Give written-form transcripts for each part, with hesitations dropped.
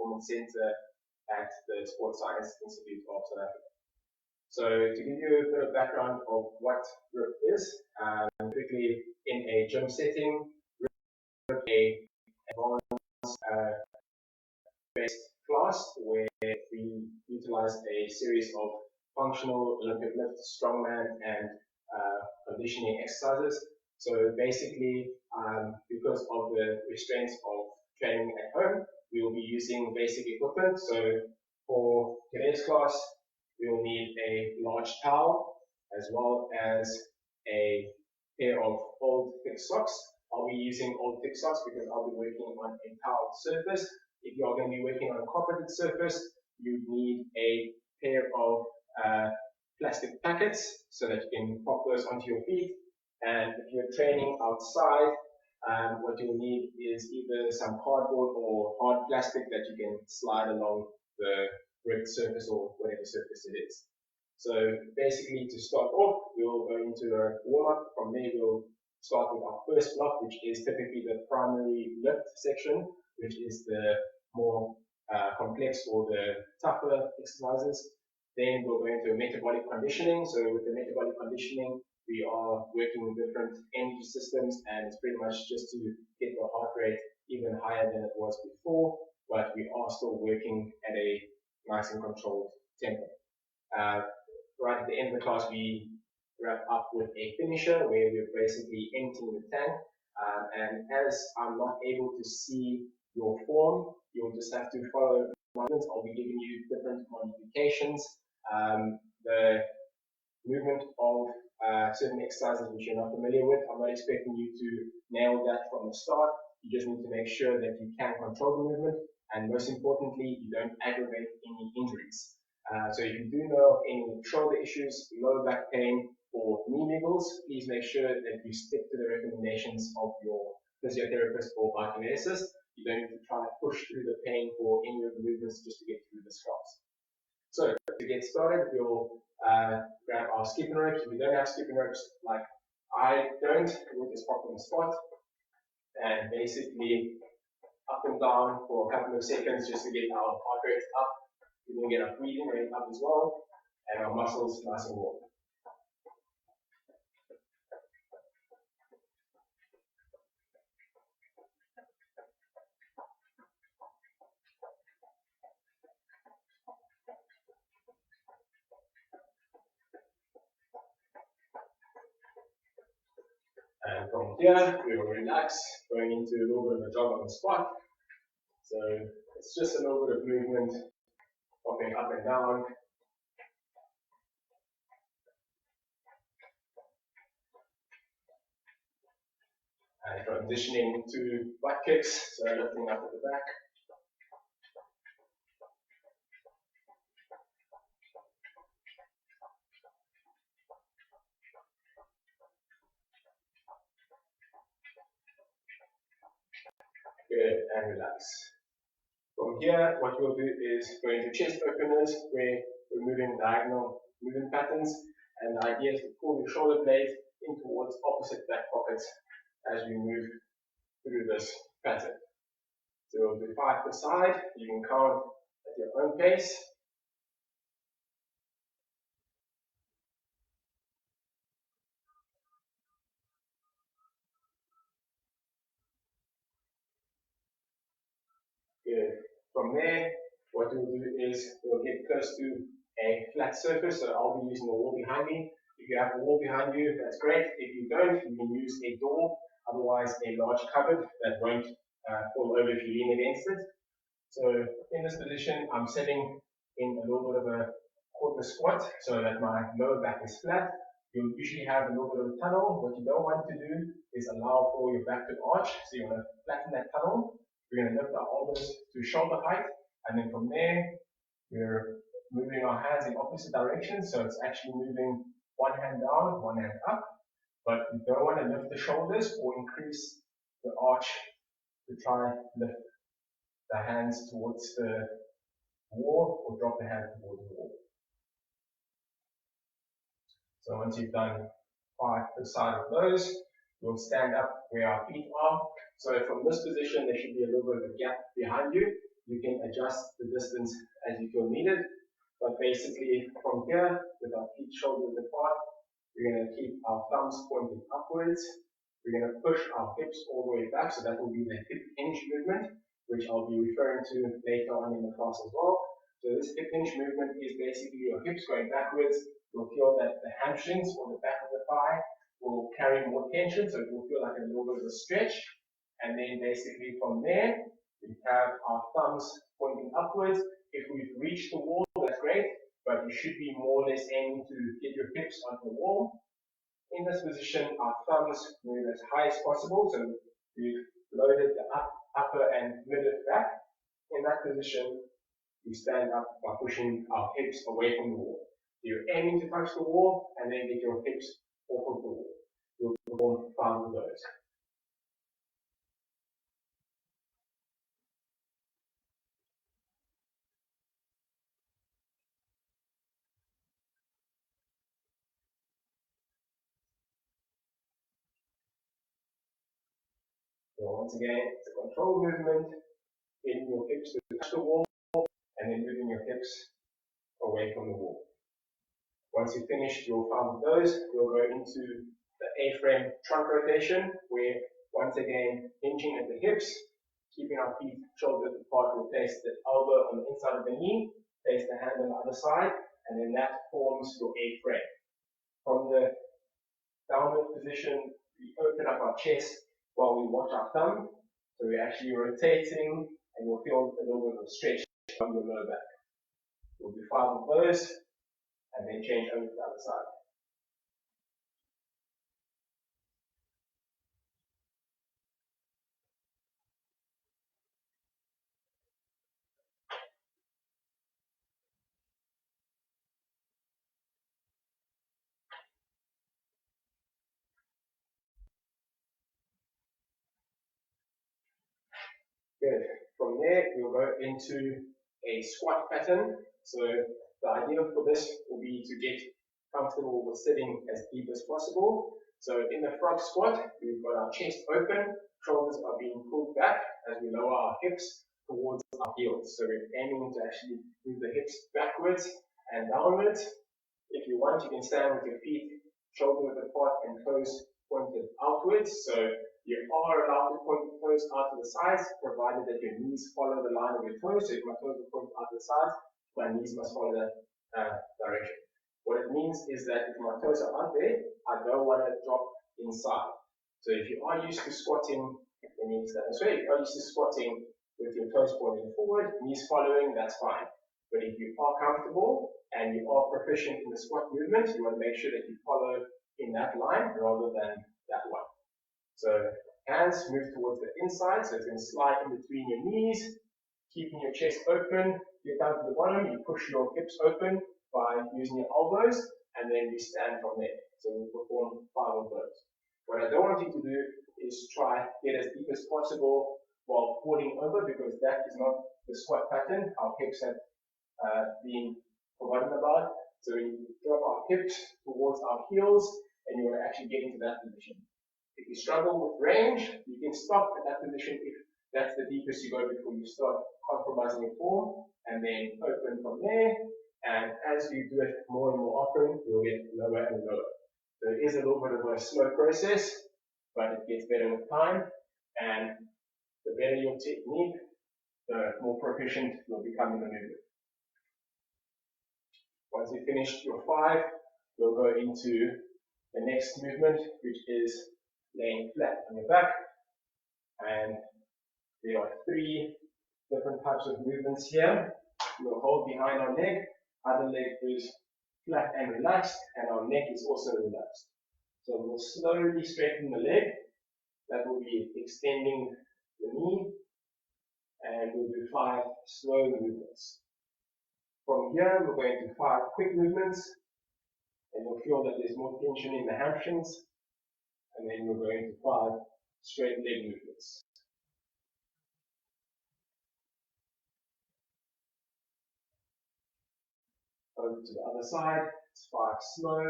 Performance Center at the Sports Science Institute of South Africa. So to give you a bit of background of what grip is, quickly in a gym setting, grip is an advanced based class where we utilize a series of functional Olympic lift, strongman, and conditioning exercises. So basically, because of the restraints of training at home, we will be using basic equipment. So for today's class, we will need a large towel as well as a pair of old thick socks. I'll be using old thick socks because I'll be working on a tiled surface. If you are going to be working on a carpeted surface, you need a pair of plastic packets so that you can pop those onto your feet. And if you're training outside, what you'll need is either some cardboard or hard plastic that you can slide along the brick surface or whatever surface it is. So basically, to start off, we'll go into a warm-up. From there, we'll start with our first block, which is typically the primary lift section, which is the more complex or the tougher exercises. Then we'll go into metabolic conditioning. So with the metabolic conditioning, we are working with different energy systems, and it's pretty much just to get the heart rate even higher than it was before, but we are still working at a nice and controlled tempo. Right at the end of the class, we wrap up with a finisher where we're basically emptying the tank. And as I'm not able to see your form, you'll just have to follow movements. I'll be giving you different modifications. The movement of certain exercises which you're not familiar with, I'm not expecting you to nail that from the start. You just need to make sure that you can control the movement, and most importantly, you don't aggravate any injuries. So if you do know any shoulder issues, lower back pain, or knee niggles, please make sure that you stick to the recommendations of your physiotherapist or biokineticist. You don't need to try to push through the pain for any of the movements just to get through this class. So to get started, we'll grab our skipping ropes. If we don't have skipping ropes, like I don't, we'll just pop on the spot and basically up and down for a couple of seconds just to get our heart rate up. We can get our breathing rate up as well, and our muscles nice and warm. And from here, we will relax, going into a little bit of a jog on the spot. So it's just a little bit of movement, popping up and down. And transitioning to butt kicks, so lifting up at the back. Good, and relax. From here, what we'll do is go into chest openers, where we're moving diagonal movement patterns, and the idea is to pull your shoulder blade in towards opposite back pockets as we move through this pattern. So we'll do 5 per side. You can count at your own pace. Good. From there, what we'll do is we'll get close to a flat surface. So I'll be using the wall behind me. If you have a wall behind you, that's great. If you don't, you can use a door, otherwise a large cupboard that won't fall over if you lean against it. So in this position, I'm sitting in a little bit of a quarter squat so that my lower back is flat. You'll usually have a little bit of a tunnel. What you don't want to do is allow for your back to arch. So you want to flatten that tunnel. We're going to lift our elbows to shoulder height, and then from there, we're moving our hands in opposite directions. So it's actually moving one hand down, one hand up. But you don't want to lift the shoulders or increase the arch to try and lift the hands towards the wall or drop the hand towards the wall. So once you've done 5 per side of those, we'll stand up where our feet are. So from this position, there should be a little bit of a gap behind you. You can adjust the distance as you feel needed. But basically, from here, with our feet shoulder width apart, we're going to keep our thumbs pointing upwards. We're going to push our hips all the way back, so that will be the hip hinge movement, which I'll be referring to later on in the class as well. So this hip hinge movement is basically your hips going backwards. You'll feel that the hamstrings or the back of the thigh will carry more tension, so it will feel like a little bit of a stretch. And then basically from there, we have our thumbs pointing upwards. If we've reached the wall, that's great, but you should be more or less aiming to get your hips onto the wall. In this position, our thumbs move as high as possible, so we've loaded the upper and middle back. In that position, we stand up by pushing our hips away from the wall. You're aiming to touch the wall and then get your hips off of the wall. We'll perform 5 of those. So once again, it's a control movement, getting your hips to touch the wall and then moving your hips away from the wall. Once you finish your 5 of those, we'll go into the A-frame trunk rotation, where once again, hinging at the hips, keeping our feet shoulder width apart, we'll place the elbow on the inside of the knee, place the hand on the other side, and then that forms your A-frame. From the downward position, we open up our chest while we watch our thumb. So we're actually rotating, and you'll feel a little bit of a stretch from your lower back. We'll do 5 of those, and then change over to the other side. Good. From there, we'll go into a squat pattern. So the idea for this will be to get comfortable with sitting as deep as possible. So in the frog squat, we've got our chest open, shoulders are being pulled back as we lower our hips towards our heels. So we're aiming to actually move the hips backwards and downwards. If you want, you can stand with your feet shoulder width apart and toes pointed outwards. So you are allowed to point your toes out to the sides, provided that your knees follow the line of your toes. So if my toes are pointed out to the sides, my knees must follow that direction. What it means is that if my toes are out there, I don't want to drop inside. So if you are used to squatting, then you stand this way. If you are used to squatting with your toes pointing forward, knees following, that's fine. But if you are comfortable and you are proficient in the squat movement, you want to make sure that you follow in that line rather than that one. So hands move towards the inside, so it's going to slide in between your knees, keeping your chest open. Get down to the bottom, you push your hips open by using your elbows, and then you stand from there. So we'll perform 5 of those. What I don't want you to do is try get as deep as possible while falling over, because that is not the squat pattern. Our hips have been forgotten about. So we drop our hips towards our heels, and you want to actually get into that position. If you struggle with range, you can stop at that position if that's the deepest you go before you start compromising your form, and then open from there. And as you do it more and more often, you'll get lower and lower. So it is a little bit of a slow process, but it gets better with time. And the better your technique, the more proficient you'll become in the movement. Once you've finished your 5, we'll go into the next movement, which is laying flat on your back. And there are 3 different types of movements here. We'll hold behind our leg, other leg is flat and relaxed, and our neck is also relaxed. So we'll slowly straighten the leg. That will be extending the knee, and we'll do 5 slow movements. From here, we're going to 5 quick movements, and you'll feel that there's more tension in the hamstrings, and then we're going to 5 straight leg movements. Over to the other side, it's 5 slow.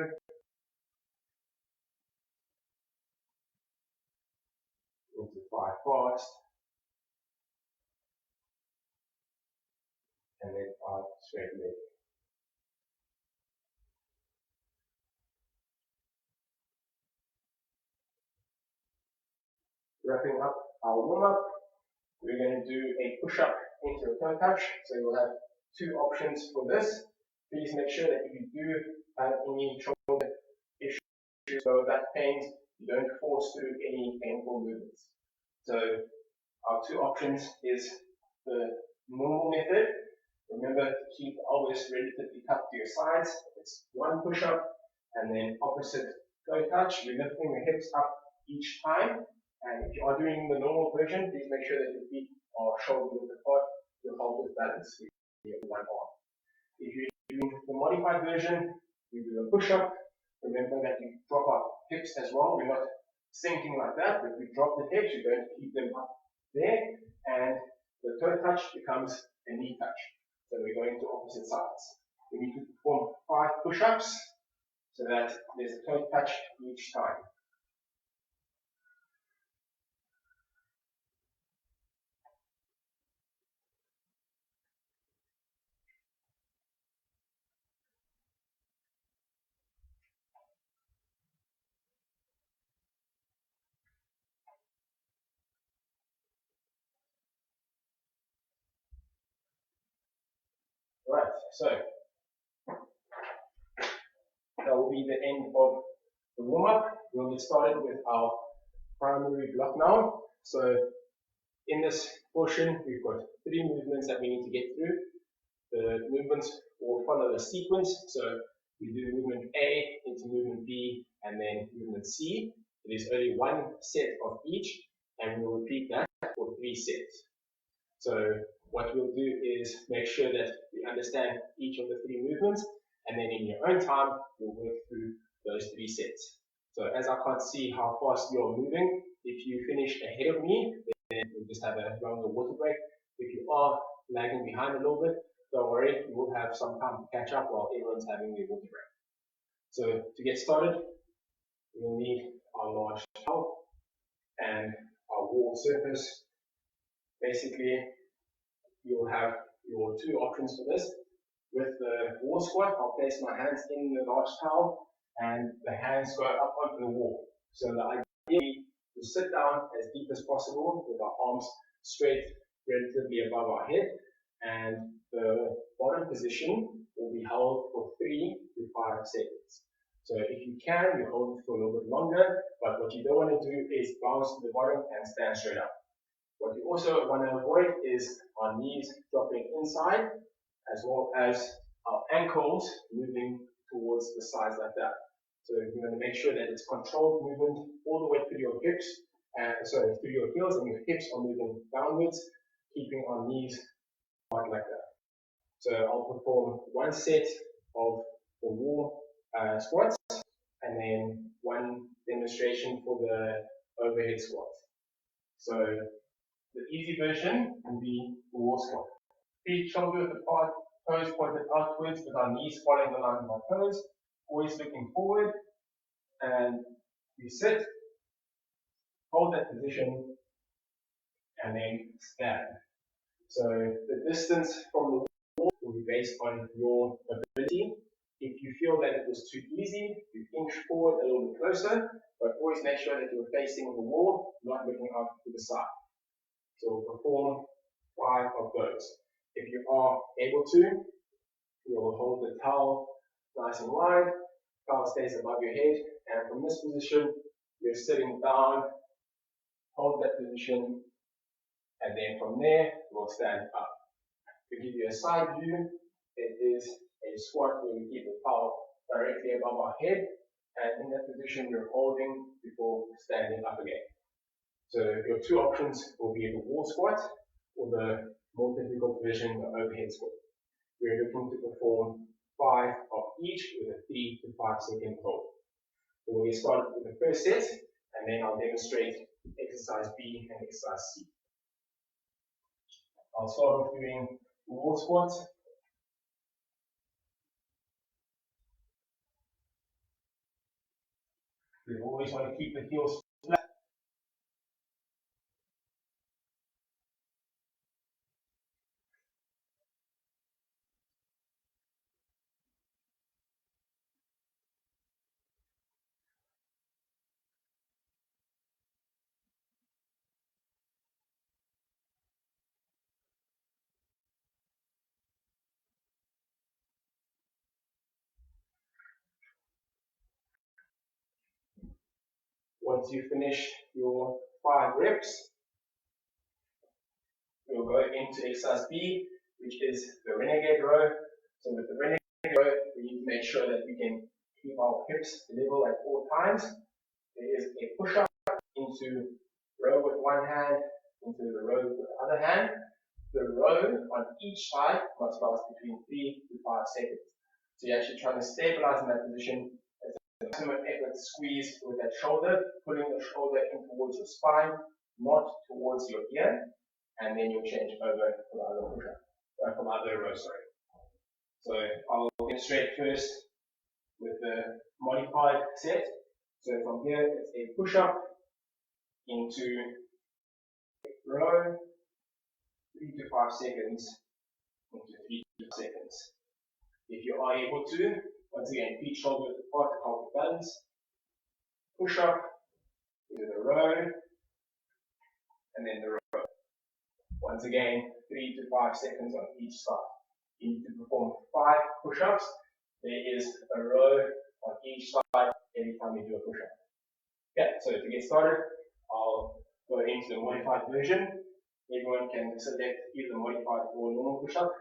Into 5 fast. straight leg. Wrapping up our warm-up, we're going to do a push-up into a toe touch. So you'll have two options for this. Please make sure that if you do have any shoulder issues or back pains, you don't force through any painful movements. So our two options is the normal method. Remember to keep the elbows relatively tucked to your sides. It's one push-up and then opposite toe touch. You're lifting the hips up each time. And if you are doing the normal version, please make sure that your feet are shoulder width apart to help with balance with one arm. If you're doing the modified version, we do a push-up. Remember that you drop our hips as well. We're not sinking like that, but we drop the hips. You're going to keep them up there, and the toe touch becomes a knee touch. So we're going to opposite sides. We need to perform 5 push-ups so that there's a toe touch each time. Right, so that will be the end of the warm-up. We'll get started with our primary block now. So in this portion, we've got 3 movements that we need to get through. The movements will follow the sequence. So we do movement A into movement B and then movement C. It is only 1 set of each, and we'll repeat that for 3 sets. So what we'll do is make sure that we understand each of the 3 movements, and then in your own time, we'll work through those 3 sets. So as I can't see how fast you're moving, if you finish ahead of me, then we'll just have a longer water break. If you are lagging behind a little bit, don't worry, you will have some time to catch up while everyone's having their water break. So to get started, we'll need our large towel and our wall surface. Basically, you'll have your 2 options for this. With the wall squat, I'll place my hands in the large towel and the hands go up onto the wall. So the idea is to sit down as deep as possible with our arms straight relatively above our head, and the bottom position will be held for 3 to 5 seconds. So if you can, you hold it for a little bit longer, but what you don't want to do is bounce to the bottom and stand straight up. What you also want to avoid is our knees dropping inside, as well as our ankles moving towards the sides like that. So you're going to make sure that it's controlled movement all the way through your hips, through your heels, and your hips are moving downwards, keeping our knees apart like that. So I'll perform 1 set of the wall squats, and then 1 demonstration for the overhead squat. So the easy version will be the wall squat. Feet shoulder width apart, toes pointed outwards with our knees following the line of our toes, always looking forward, and we sit, hold that position, and then stand. So the distance from the wall will be based on your ability. If you feel that it was too easy, you inch forward a little bit closer, but always make sure that you're facing the wall, not looking out to the side. So we'll perform 5 of those. If you are able to, you'll hold the towel nice and wide, towel stays above your head, and from this position, you're sitting down, hold that position, and then from there, we'll stand up. To give you a side view, it is a squat where we keep the towel directly above our head, and in that position, you're holding before standing up again. So your 2 options will be the wall squat or the more difficult version, the overhead squat. We're looking to perform 5 of each with a 3 to 5 second hold. So we'll get started with the first set, and then I'll demonstrate exercise B and exercise C. I'll start off doing the wall squat. We always want to keep the heels flat. once you finish your 5 reps, we'll go into exercise B, which is the renegade row. So with the renegade row, we need to make sure that we can keep our hips level at all times. There is a push-up into row with one hand, into the row with the other hand. The row on each side must last between 3 to 5 seconds. So you're actually trying to stabilize in that position as a maximum effort squeeze with that shoulder, pulling the shoulder in towards your spine, not towards your ear, and then you'll change over for the other push-up, for the other row, sorry. So I'll demonstrate first with the modified set. So from here, it's a push-up into row, 3 to 5 seconds, into 3 to 5 seconds. If you are able to, once again, feet shoulder width apart to help with balance. Push up into the row, and then the row. Once again, 3 to 5 seconds on each side. You need to perform 5 push-ups. There is a row on each side every time you do a push-up. Okay, so to get started, I'll go into the modified version. Everyone can select either modified or normal push-up.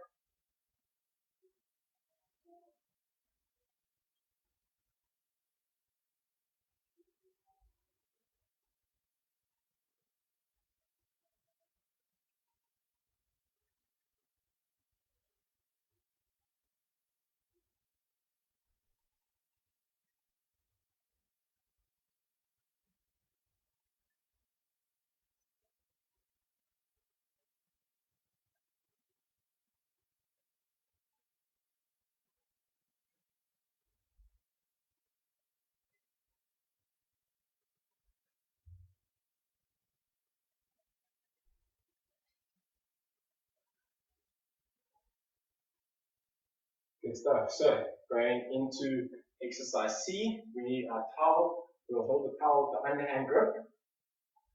Good stuff. So going into exercise C, we need our towel. We'll hold the towel with the underhand grip,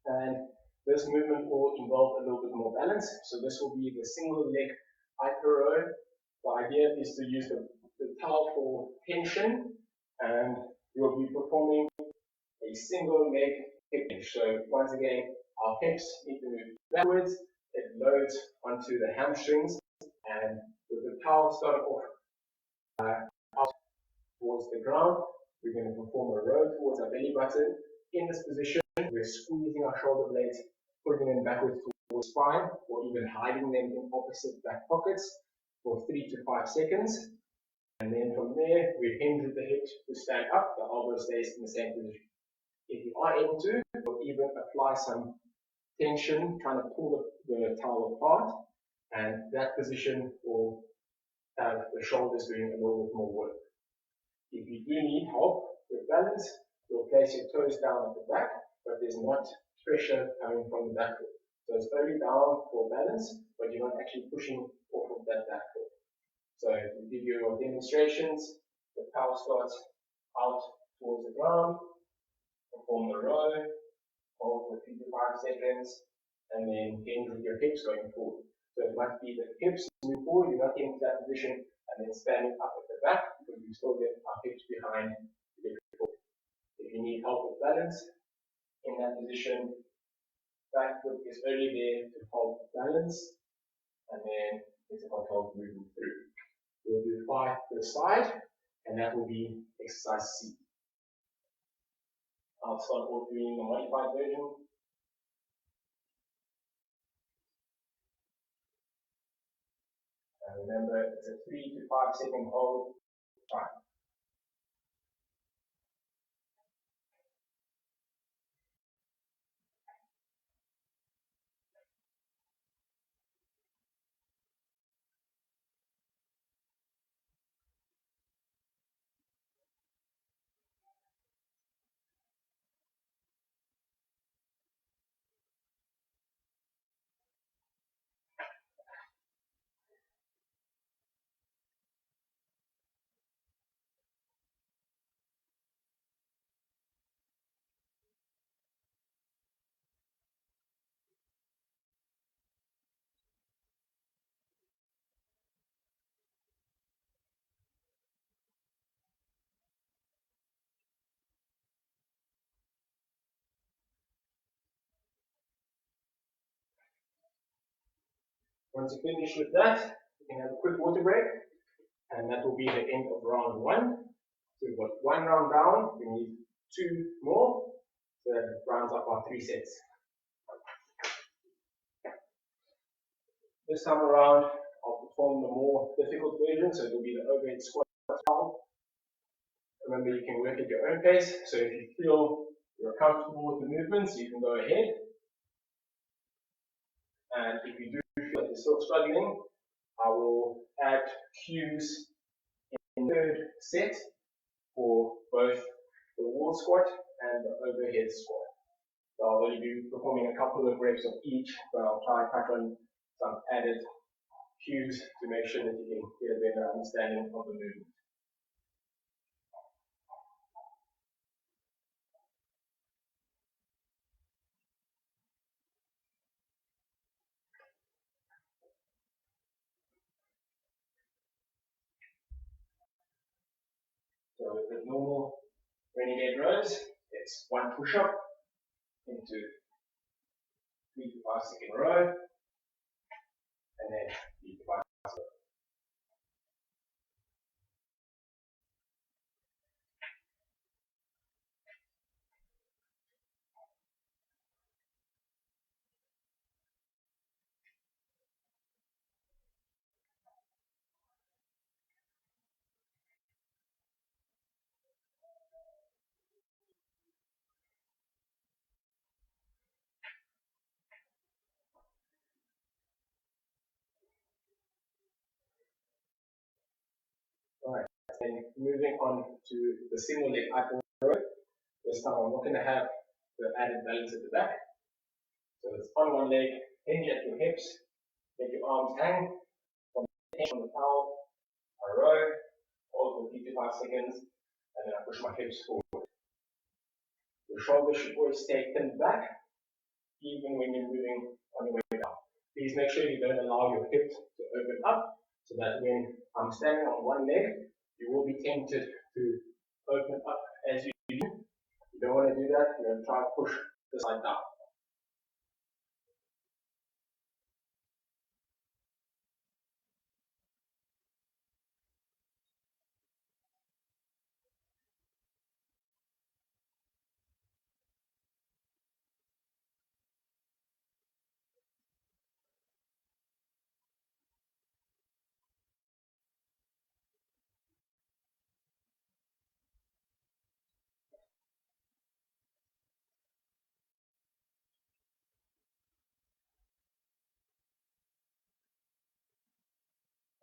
and this movement will involve a little bit more balance. So this will be the single leg hyper row. The idea is to use the towel for tension, and we'll be performing a single leg hip hinge. So once again, our hips need to move backwards. It loads onto the hamstrings, and with the towel starting off out towards the ground, we're going to perform a row towards our belly button. In this position, we're squeezing our shoulder blades, putting them backwards towards the spine, or even hiding them in opposite back pockets for 3 to 5 seconds. And then from there, we hinge with the hips to stand up, the elbow stays in the same position. If you are able to, you'll even apply some tension, trying to pull the towel apart, and that position will have the shoulders doing a little bit more work. If you do need help with balance, you'll place your toes down at the back, but there's not pressure coming from the back foot. So it's only down for balance, but you're not actually pushing off of that back foot. So to give you your demonstrations, the towel starts out towards the ground, perform the row, hold for 3 to 5 seconds, and then hinge with your hips going forward. So it must be the hips move forward, you're not into that position, and then standing up at the back, because we still get our hips behind to get forward. If you need help with balance, in that position, back foot is only there to hold balance, and then it's about help moving through. We'll do 5 to the side, and that will be exercise C. I'll start off doing the modified version. And remember, it's a 3 to 5 second hold. Time. Once you finish with that, you can have a quick water break, and that will be the end of round 1. So we've got 1 round down, we need 2 more, so that rounds up our 3 sets. This time around, I'll perform the more difficult version, so it will be the overhead squat round. Remember, you can work at your own pace, so if you feel you're comfortable with the movements, you can go ahead. And if you do feel like you're still struggling, I will add cues in the 3rd set for both the wall squat and the overhead squat. So I'll only be performing a couple of reps of each, but I'll try and touch on some added cues to make sure that you can get a better understanding of the movement. So with the normal renegade rows, it's 1 push-up into 3 to 5 second row, and then 3 to 5 seconds. Right, and moving on to the single leg upper row. This time I'm not going to have the added balance at the back. So it's on one leg, hinge at your hips, let your arms hang from the towel, I row, hold for 3 to 5 seconds, and then I push my hips forward. Your shoulders should always stay pinned back, even when you're moving on your way down. Please make sure you don't allow your hips to open up, so that when I'm standing on one leg, you will be tempted to open up as you do. You don't want to do that, you're going to try to push the side down.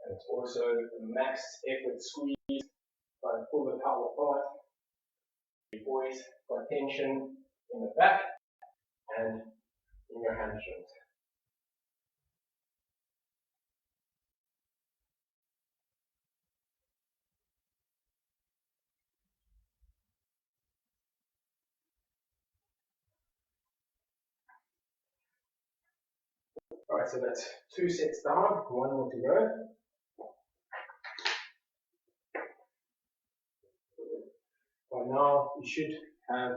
And it's also a max effort squeeze, try and pull the towel apart. You always got tension in the back and in your hamstrings. Alright, so that's 2 sets down, 1 more to go. By now, you should have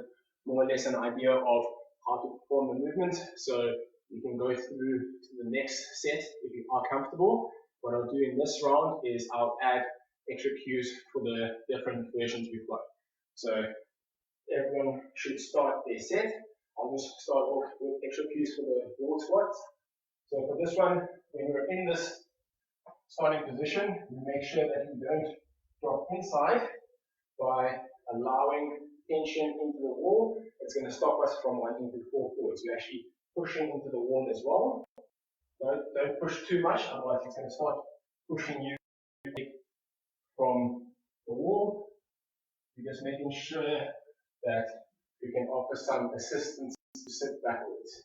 more or less an idea of how to perform the movement, so you can go through to the next set if you are comfortable. What I'll do in this round is I'll add extra cues for the different versions we've got. So everyone should start their set. I'll just start off with extra cues for the wall squats. So for this one, when you're in this starting position, you make sure that you don't drop inside by allowing tension into the wall. It's going to stop us from wanting to fall forwards. You're actually pushing into the wall as well. Don't push too much, otherwise it's going to start pushing you from the wall. You're just making sure that you can offer some assistance to sit backwards.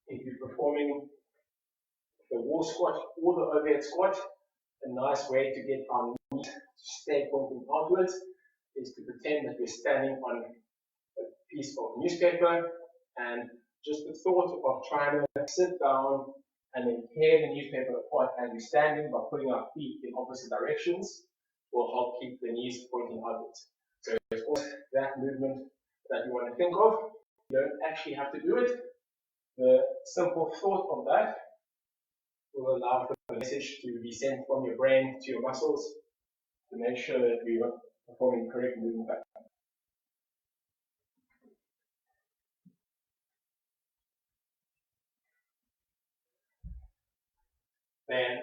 If you're performing the wall squat or the overhead squat, a nice way to get our knees to stay pointing outwards is to pretend that we're standing on a piece of newspaper, and just the thought of trying to sit down and then tear the newspaper apart as we're standing by putting our feet in opposite directions will help keep the knees pointing outwards. So it's always that movement that you want to think of. You don't actually have to do it. The simple thought of that will allow for the message to be sent from your brain to your muscles to make sure that we are performing correct movement pattern. Then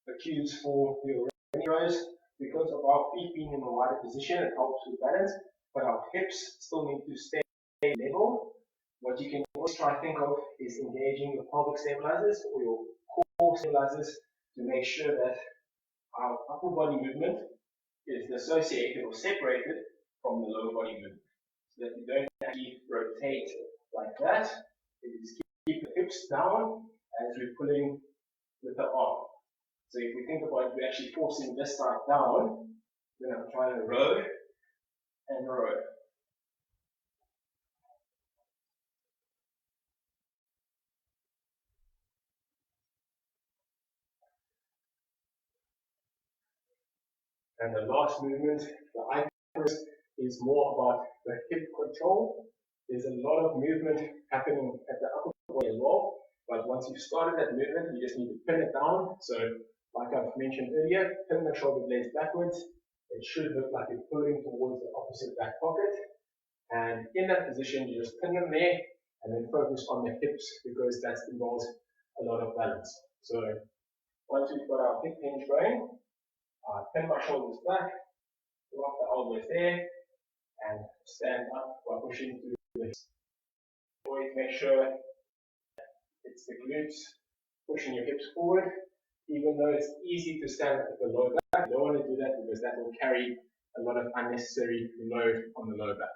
the cues for your rows, because of our feet being in a wider position, it helps with balance, but our hips still need to stay level. What you can always try to think of is engaging your pelvic stabilizers or your core stabilizers to make sure that our upper body movement is associated or separated from the lower body movement, so that you don't actually rotate like that. It is keep the hips down as we're pulling with the arm. So if we think about it, we're actually forcing this side down, then I'm trying to row and row. And the last movement, the eye is more about the hip control. There's a lot of movement happening at the upper body as well, but once you've started that movement, you just need to pin it down. So like I've mentioned earlier, pin the shoulder blades backwards. It should look like you're pulling towards the opposite back pocket. And in that position, you just pin them there and then focus on the hips because that involves a lot of balance. So once we've got our hip hinge going, pin my shoulders back, lock the elbows there, and stand up while pushing through the hips. Always make sure it's the glutes pushing your hips forward. Even though it's easy to stand up at the lower back, you don't want to do that because that will carry a lot of unnecessary load on the lower back.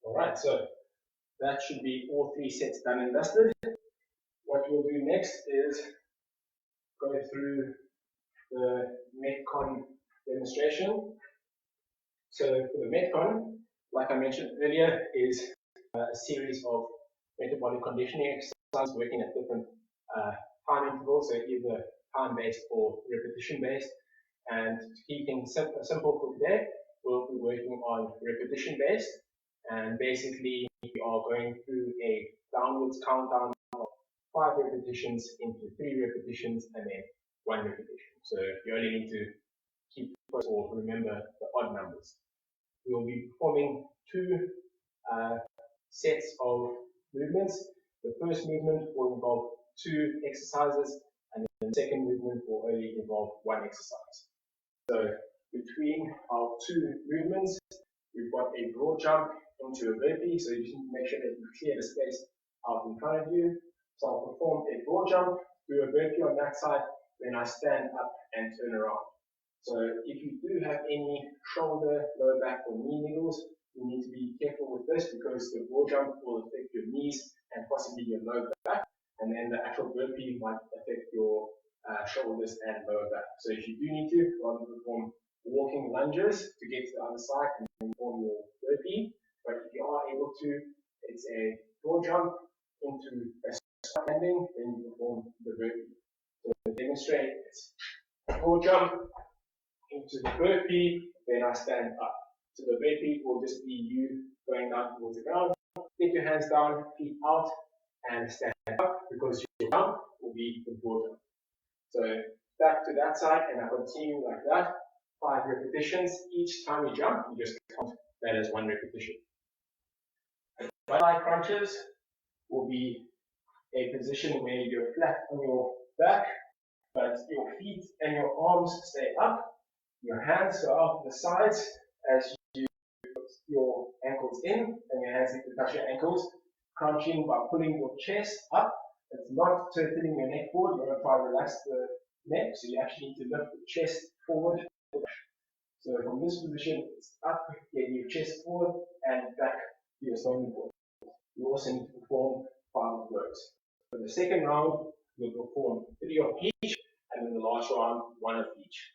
Alright, so that should be all 3 sets done and dusted. What we'll do next is go through the Metcon demonstration. So for the Metcon, like I mentioned earlier, is a series of metabolic conditioning exercises working at different time intervals, so either time-based or repetition-based. And to keep things simple for today, we'll be working on repetition-based. And basically, we are going through a downwards countdown of 5 repetitions into 3 repetitions and then 1 repetition. So you only need to keep or remember the odd numbers. We will be performing 2 sets of movements. The first movement will involve 2 exercises, and then the second movement will only involve 1 exercise. So between our 2 movements, we've got a broad jump into a burpee, so you just need to make sure that you clear the space out in front of you. So I'll perform a broad jump, do a burpee on that side, then I stand up and turn around. So if you do have any shoulder, lower back, or knee niggles, you need to be careful with this because the broad jump will affect your knees and possibly your lower back, and then the actual burpee might affect your shoulders and lower back. So if you do need to, rather perform walking lunges to get to the other side and perform your burpee. But if you are able to, it's a broad jump into a standing, then you perform the burpee. So to demonstrate, it's broad jump into the burpee, then I stand up. So the burpee will just be you going down towards the ground. Get your hands down, feet out, and stand up because your jump will be the broad jump. So back to that side, and I continue like that. 5 repetitions. Each time you jump, you just count that as 1 repetition. Butterfly crunches will be a position where you're flat on your back, but your feet and your arms stay up. Your hands go out to the sides as you put your ankles in, and your hands need to touch your ankles. Crunching by pulling your chest up. It's not tilting your neck forward. You want to try to relax the neck, so you actually need to lift the chest forward. So from this position, it's up, getting your chest forward and back to your starting point. You also need to perform 5 of those. For the second round, we'll perform 3 of each, and then the last round, one of each.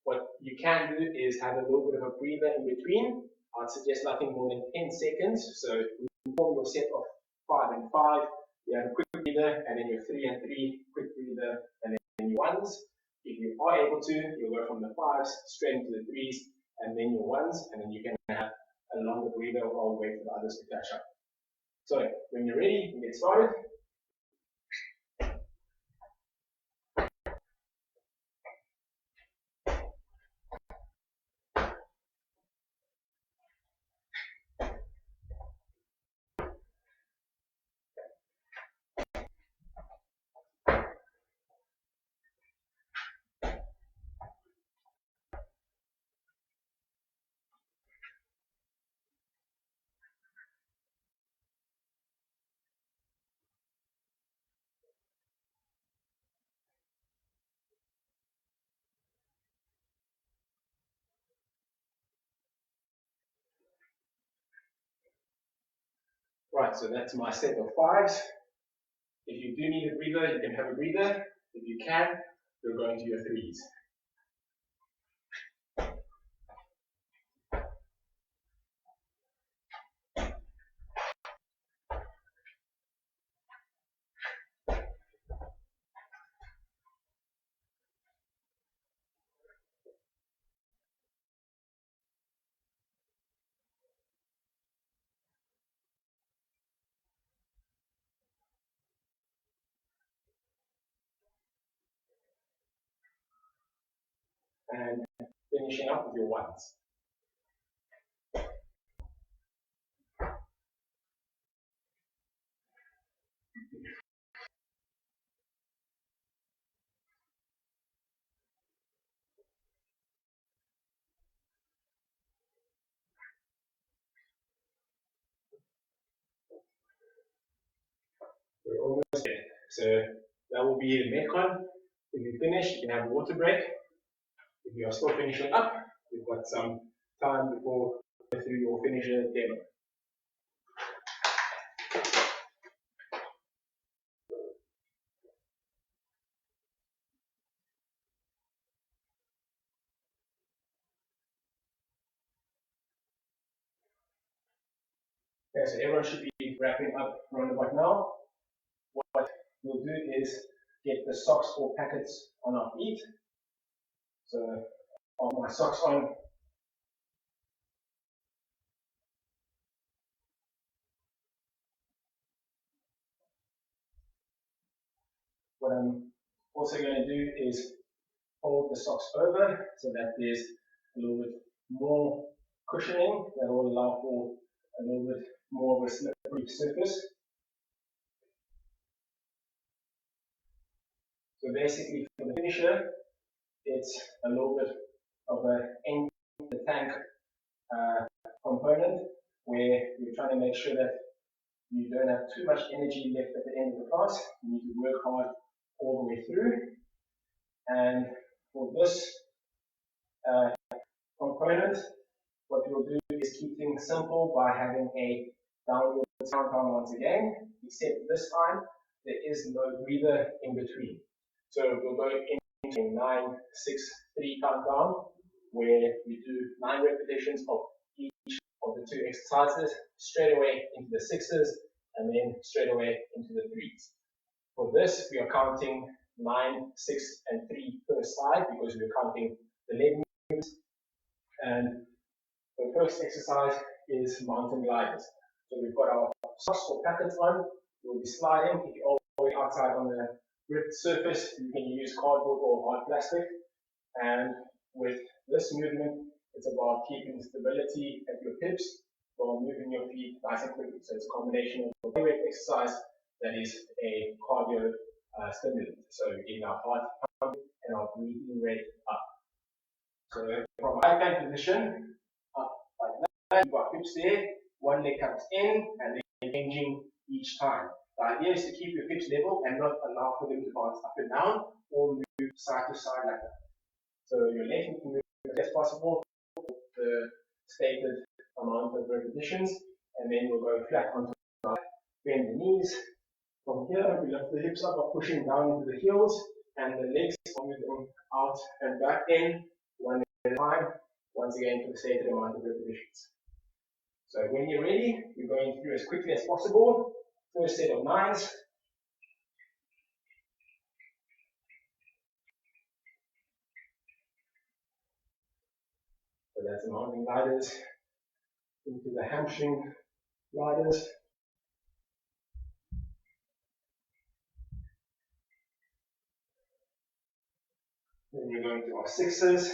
What you can do is have a little bit of a breather in between. I'd suggest nothing more than 10 seconds. So you form your set of 5 and 5. You have a quick breather, and then your 3 and 3, quick breather, and then your 1s. If you are able to, you'll go from the 5s straight into the 3s, and then your 1s, and then you can have a longer breather while we wait for the others to catch up. So when you're ready, you get started. Right, so that's my set of 5s. If you do need a breather, you can have a breather. If you can, you're going to your 3s. And finishing up with your 1s. We're almost there. So that will be the Metcon. If you finish, you can have a water break. If you are still finishing up, we've got some time before you go through your finisher demo. Okay, so everyone should be wrapping up around about now. What we'll do is get the socks or packets on our feet. So I'll have my socks on. What I'm also going to do is fold the socks over so that there's a little bit more cushioning that will allow for a little bit more of a slippery surface. So basically for the finisher, it's a little bit of an end the tank component where you're trying to make sure that you don't have too much energy left at the end of the pass. You need to work hard all the way through. And for this component, what we'll do is keep things simple by having a downward countdown once again, except this time there is no breather in between. So we'll go into a 9, 6, 3 countdown where we do 9 repetitions of each of the 2 exercises, straight away into the 6s and then straight away into the 3s. For this, we are counting 9, 6, and 3 per side because we're counting the leg movements. And the first exercise is mountain gliders. So we've got our socks or packets on. We'll be sliding. If you're already outside on the gripped surface, you can use cardboard or hard plastic. And with this movement, it's about keeping stability at your hips while moving your feet nice and quickly. So it's a combination of a bodyweight exercise that is a cardio stimulant. So getting our heart pumping and our breathing rate up. So from high plank position, up like that, you've got hips there, one leg comes in and then changing each time. The idea is to keep your hips level and not allow for them to bounce up and down or move side to side like that. So your leg can move as best possible, the stated amount of repetitions, and then we'll go flat onto the back, bend the knees. From here, we lift the hips up by pushing down into the heels, and the legs are moving out and back in, one at a time, once again for the stated amount of repetitions. So when you're ready, you're going through as quickly as possible. First set of 9s. So that's the mountain gliders into the hamstring gliders. Then we're going to our 6s.